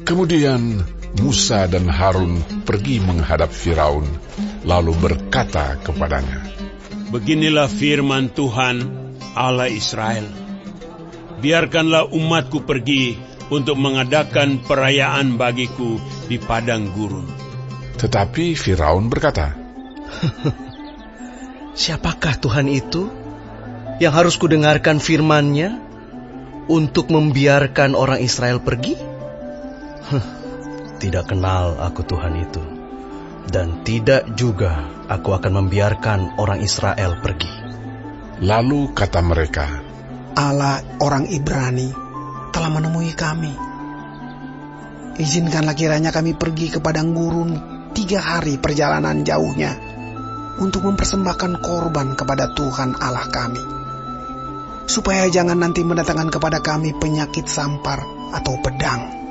Kemudian Musa dan Harun pergi menghadap Firaun, lalu berkata kepadanya, "Beginilah firman Tuhan Allah Israel. Biarkanlah umatku pergi untuk mengadakan perayaan bagiku di padang gurun." Tetapi Firaun berkata, "Siapakah Tuhan itu yang harus kudengarkan firman-Nya untuk membiarkan orang Israel pergi? Tidak kenal aku Tuhan itu, dan tidak juga aku akan membiarkan orang Israel pergi." Lalu kata mereka, "Allah orang Ibrani telah menemui kami. Izinkanlah kiranya kami pergi ke padang gurun 3 hari perjalanan jauhnya untuk mempersembahkan korban kepada Tuhan Allah kami, supaya jangan nanti mendatangkan kepada kami penyakit sampar atau pedang."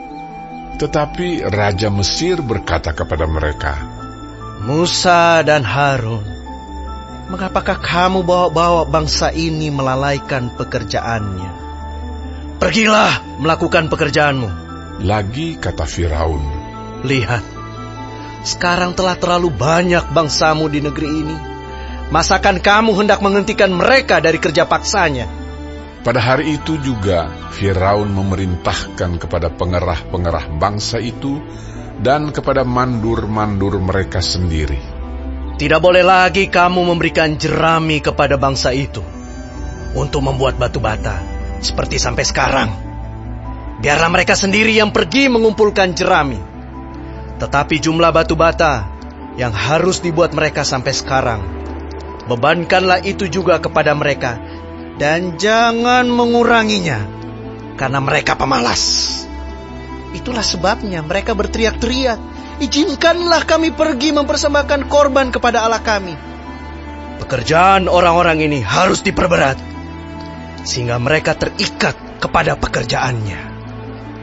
Tetapi Raja Mesir berkata kepada mereka, "Musa dan Harun, mengapakah kamu bawa-bawa bangsa ini melalaikan pekerjaannya? Pergilah melakukan pekerjaanmu." Lagi kata Firaun, "Lihat, sekarang telah terlalu banyak bangsamu di negeri ini. Masakan kamu hendak menghentikan mereka dari kerja paksanya?" Pada hari itu juga Firaun memerintahkan kepada pengerah-pengerah bangsa itu dan kepada mandur-mandur mereka sendiri, "Tidak boleh lagi kamu memberikan jerami kepada bangsa itu untuk membuat batu bata seperti sampai sekarang. Biarlah mereka sendiri yang pergi mengumpulkan jerami. Tetapi jumlah batu bata yang harus dibuat mereka sampai sekarang, bebankanlah itu juga kepada mereka, dan jangan menguranginya, karena mereka pemalas. Itulah sebabnya mereka berteriak-teriak, 'Izinkanlah kami pergi mempersembahkan korban kepada Allah kami.' Pekerjaan orang-orang ini harus diperberat, sehingga mereka terikat kepada pekerjaannya,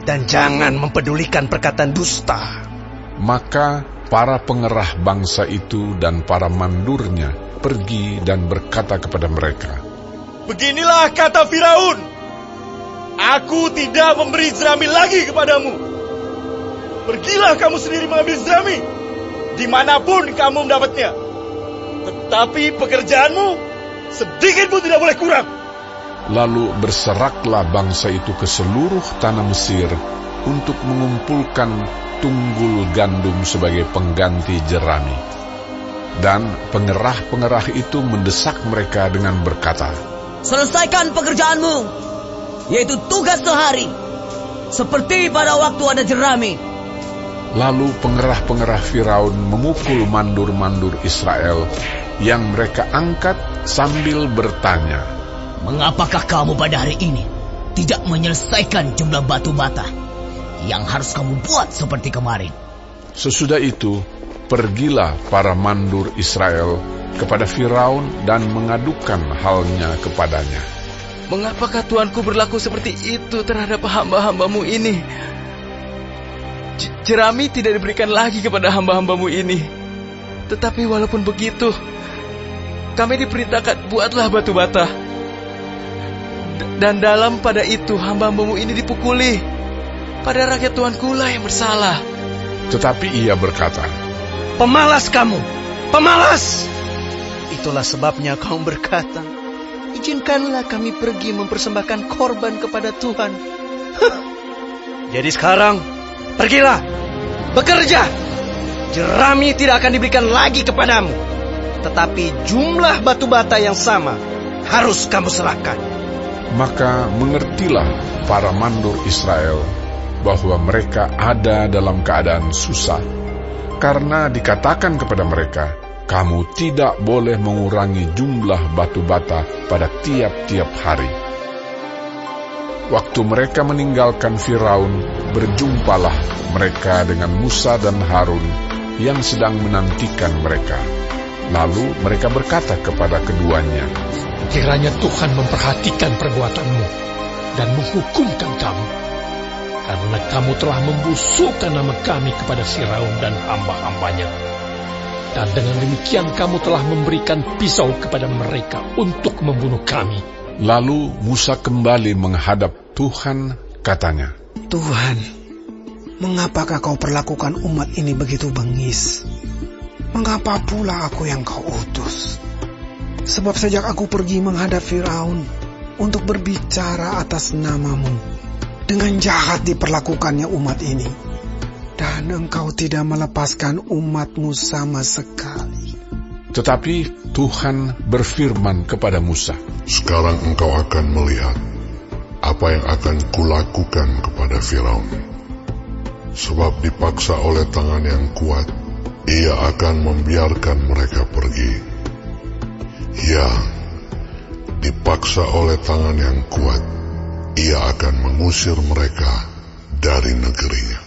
dan jangan mempedulikan perkataan dusta." Maka para pengerah bangsa itu dan para mandurnya pergi dan berkata kepada mereka, "Beginilah kata Firaun, aku tidak memberi jerami lagi kepadamu. Pergilah kamu sendiri mengambil jerami, dimanapun kamu mendapatnya. Tetapi pekerjaanmu sedikit pun tidak boleh kurang." Lalu berseraklah bangsa itu ke seluruh tanah Mesir untuk mengumpulkan tunggul gandum sebagai pengganti jerami. Dan pengerah-pengerah itu mendesak mereka dengan berkata, "Selesaikan pekerjaanmu, yaitu tugas sehari, seperti pada waktu ada jerami." Lalu pengerah-pengerah Firaun memukul mandur-mandur Israel yang mereka angkat sambil bertanya, "Mengapakah kamu pada hari ini tidak menyelesaikan jumlah batu bata yang harus kamu buat seperti kemarin?" Sesudah itu, pergilah para mandur Israel kepada Firaun dan mengadukan halnya kepadanya. "Mengapakah Tuanku berlaku seperti itu terhadap hamba-hambamu ini? Jerami tidak diberikan lagi kepada hamba-hambamu ini. Tetapi walaupun begitu, kami diperintahkan buatlah batu bata. Dan dalam pada itu hamba-hambamu ini dipukuli. Pada rakyat Tuanku lah yang bersalah." Tetapi ia berkata, "Pemalas kamu, pemalas! Itulah sebabnya kamu berkata, 'Izinkanlah kami pergi mempersembahkan korban kepada Tuhan.' Jadi sekarang, pergilah, bekerja. Jerami tidak akan diberikan lagi kepadamu, tetapi jumlah batu bata yang sama harus kamu serahkan." Maka mengertilah para mandur Israel bahwa mereka ada dalam keadaan susah, karena dikatakan kepada mereka, "Kamu tidak boleh mengurangi jumlah batu bata pada tiap-tiap hari." Waktu mereka meninggalkan Firaun, berjumpalah mereka dengan Musa dan Harun yang sedang menantikan mereka. Lalu mereka berkata kepada keduanya, "Kiranya Tuhan memperhatikan perbuatanmu dan menghukumkan kamu, karena kamu telah membusukkan nama kami kepada Firaun dan hamba-hambanya. Dan dengan demikian kamu telah memberikan pisau kepada mereka untuk membunuh kami." Lalu Musa kembali menghadap Tuhan, katanya, "Tuhan, Mengapakah kau perlakukan umat ini begitu bengis? Mengapa pula aku yang kau utus? Sebab sejak aku pergi menghadap Firaun untuk berbicara atas namamu, dengan jahat diperlakukannya umat ini, dan engkau tidak melepaskan umatmu sama sekali. Tetapi Tuhan berfirman kepada Musa, Sekarang engkau akan melihat apa yang akan kulakukan kepada Firaun. Sebab dipaksa oleh tangan yang kuat, ia akan membiarkan mereka pergi. Ya, dipaksa oleh tangan yang kuat, ia akan mengusir mereka dari negerinya.